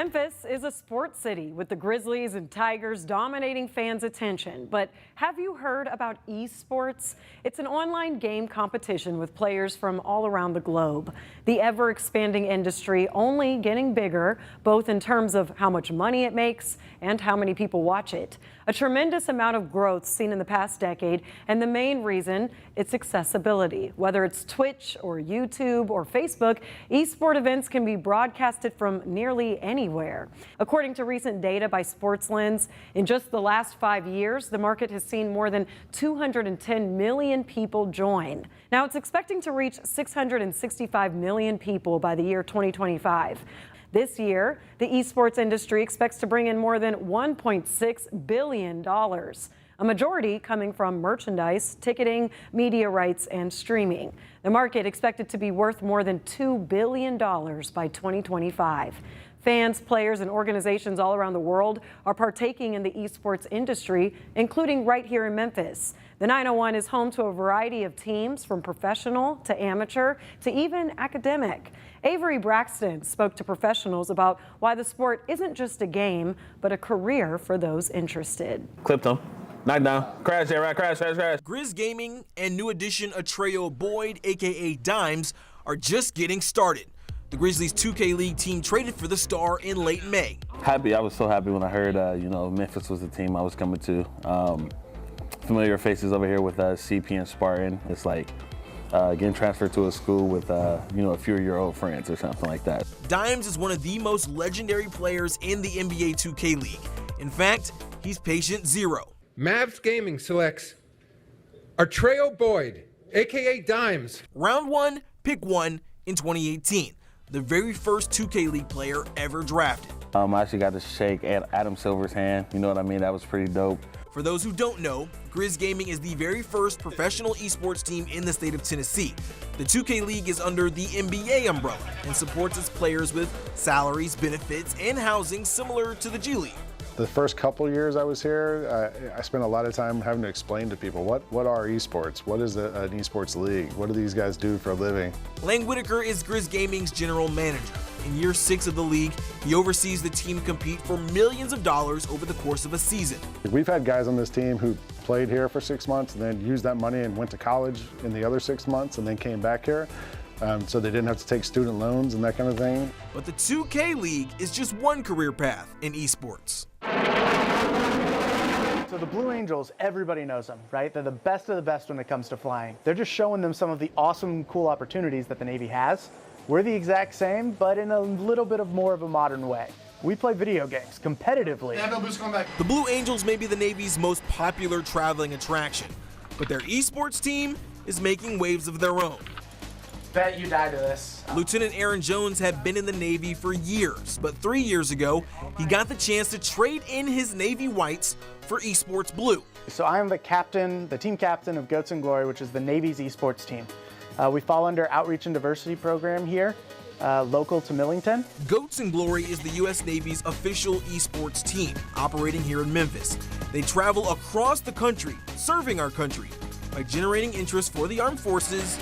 Memphis is a sports city with the Grizzlies and Tigers dominating fans' attention. But have you heard about esports? It's an online game competition with players from all around the globe. The ever-expanding industry only getting bigger, both in terms of how much money it makes and how many people watch it. A tremendous amount of growth seen in the past decade, and the main reason, it's accessibility. Whether it's Twitch or YouTube or Facebook, esport events can be broadcasted from nearly anywhere. According to recent data by Sports Lens, in just the last 5 years, the market has seen more than 210 million people join. Now it's expecting to reach 665 million people by the year 2025. This year, the esports industry expects to bring in more than $1.6 billion, a majority coming from merchandise, ticketing, media rights, and streaming. The market expected to be worth more than $2 billion by 2025. Fans, players, and organizations all around the world are partaking in the esports industry, including right here in Memphis. The 901 is home to a variety of teams, from professional to amateur to even academic. Avery Braxton spoke to professionals about why the sport isn't just a game, but a career for those interested. Clipped him. Knocked down. Crash, there, right? Crash. Grizz Gaming and new addition Atreo Boyd, aka Dimes, are just getting started. The Grizzlies 2K League team traded for the star in late May. Happy. I was so happy when I heard, Memphis was the team I was coming to. Familiar faces over here with CP and Spartan. It's like getting transferred to a school with, a few of your old friends or something like that. Dimes is one of the most legendary players in the NBA 2K League. In fact, he's patient zero. Mavs Gaming selects Atreo Boyd, aka Dimes. Round 1, pick 1 in 2018. The very first 2K League player ever drafted. I actually got to shake Adam Silver's hand. You know what I mean? That was pretty dope. For those who don't know, Grizz Gaming is the very first professional esports team in the state of Tennessee. The 2K League is under the NBA umbrella and supports its players with salaries, benefits, and housing similar to the G League. The first couple years I was here, I spent a lot of time having to explain to people what are esports, what is an esports league, what do these guys do for a living. Lang Whitaker is Grizz Gaming's general manager. In year 6 of the league, he oversees the team compete for millions of dollars over the course of a season. We've had guys on this team who played here for 6 months and then used that money and went to college in the other 6 months and then came back here. So they didn't have to take student loans and that kind of thing. But the 2K League is just one career path in esports. So the Blue Angels, everybody knows them, right? They're the best of the best when it comes to flying. They're just showing them some of the awesome, cool opportunities that the Navy has. We're the exact same, but in a little bit of more of a modern way. We play video games competitively. The Blue Angels may be the Navy's most popular traveling attraction, but their esports team is making waves of their own. Bet you die to this. Lieutenant Aaron Jones had been in the Navy for years, but 3 years ago, he got the chance to trade in his Navy whites for esports blue. So I am the captain, the team captain of Goats and Glory, which is the Navy's esports team. We fall under Outreach and Diversity program here, local to Millington. Goats and Glory is the U.S. Navy's official esports team, operating here in Memphis. They travel across the country, serving our country, by generating interest for the armed forces,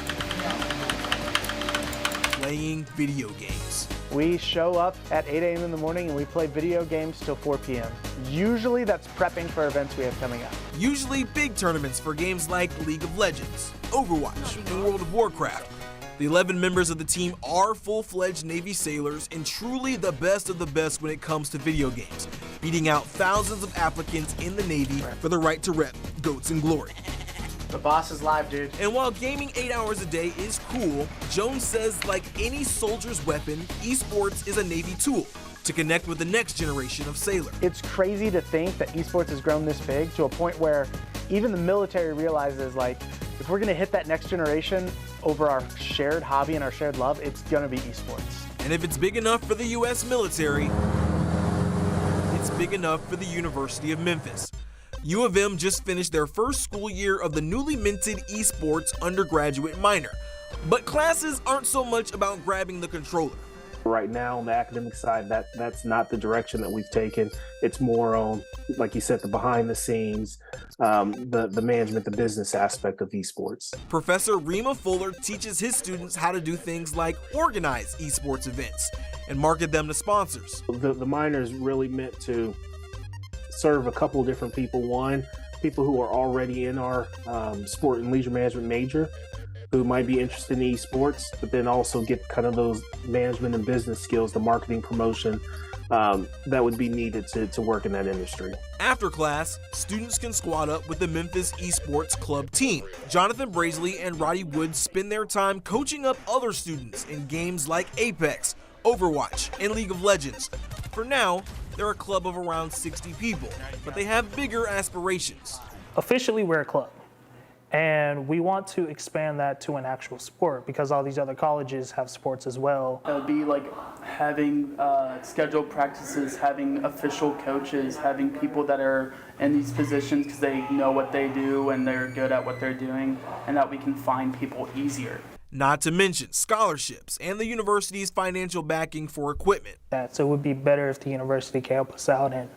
playing video games. We show up at 8 a.m. in the morning and we play video games till 4 p.m. Usually that's prepping for events we have coming up. Usually big tournaments for games like League of Legends, Overwatch, and World of Warcraft. The 11 members of the team are full-fledged Navy sailors and truly the best of the best when it comes to video games, beating out thousands of applicants in the Navy for the right to rep Goats and Glory. The boss is live, dude. And while gaming 8 hours a day is cool, Jones says like any soldier's weapon, esports is a Navy tool to connect with the next generation of sailor. It's crazy to think that esports has grown this big to a point where even the military realizes, like, if we're gonna hit that next generation over our shared hobby and our shared love, it's gonna be esports. And if it's big enough for the US military, it's big enough for the University of Memphis. U of M just finished their first school year of the newly minted esports undergraduate minor. But classes aren't so much about grabbing the controller. Right now on the academic side, that's not the direction that we've taken. It's more on, like you said, the behind the scenes, the management, the business aspect of esports. Professor Rima Fuller teaches his students how to do things like organize esports events and market them to sponsors. The minor is really meant to serve a couple of different people. One, people who are already in our sport and leisure management major who might be interested in esports, but then also get kind of those management and business skills, the marketing, promotion that would be needed to work in that industry. After class, students can squad up with the Memphis Esports Club team. Jonathan Brazeley and Roddy Woods spend their time coaching up other students in games like Apex, Overwatch, and League of Legends. For now, they're a club of around 60 people, but they have bigger aspirations. Officially, we're a club. And we want to expand that to an actual sport because all these other colleges have sports as well. It would be like having scheduled practices, having official coaches, having people that are in these positions because they know what they do and they're good at what they're doing, and that we can find people easier. Not to mention scholarships and the university's financial backing for equipment. So it would be better if the university could help us out and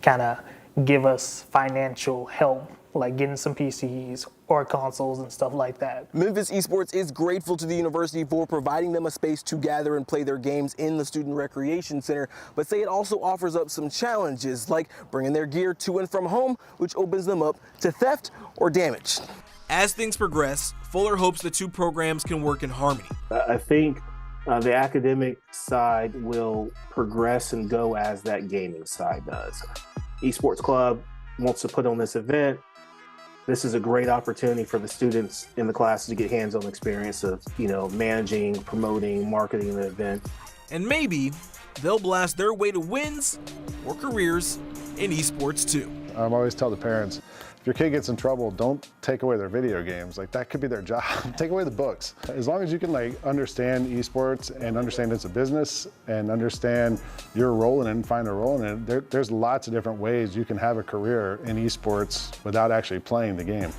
kind of give us financial help, like getting some PCs or consoles and stuff like that. Memphis Esports is grateful to the university for providing them a space to gather and play their games in the Student Recreation Center, but say it also offers up some challenges, like bringing their gear to and from home, which opens them up to theft or damage. As things progress, Fuller hopes the two programs can work in harmony. I think the academic side will progress and go as that gaming side does. Esports Club wants to put on this event. This is a great opportunity for the students in the classes to get hands-on experience of, managing, promoting, marketing the event. And maybe they'll blast their way to wins or careers in esports too. I always tell the parents, if your kid gets in trouble, don't take away their video games. Like, that could be their job. Take away the books. As long as you can understand esports and understand it's a business and understand your role in it and find a role in it, there's lots of different ways you can have a career in esports without actually playing the game.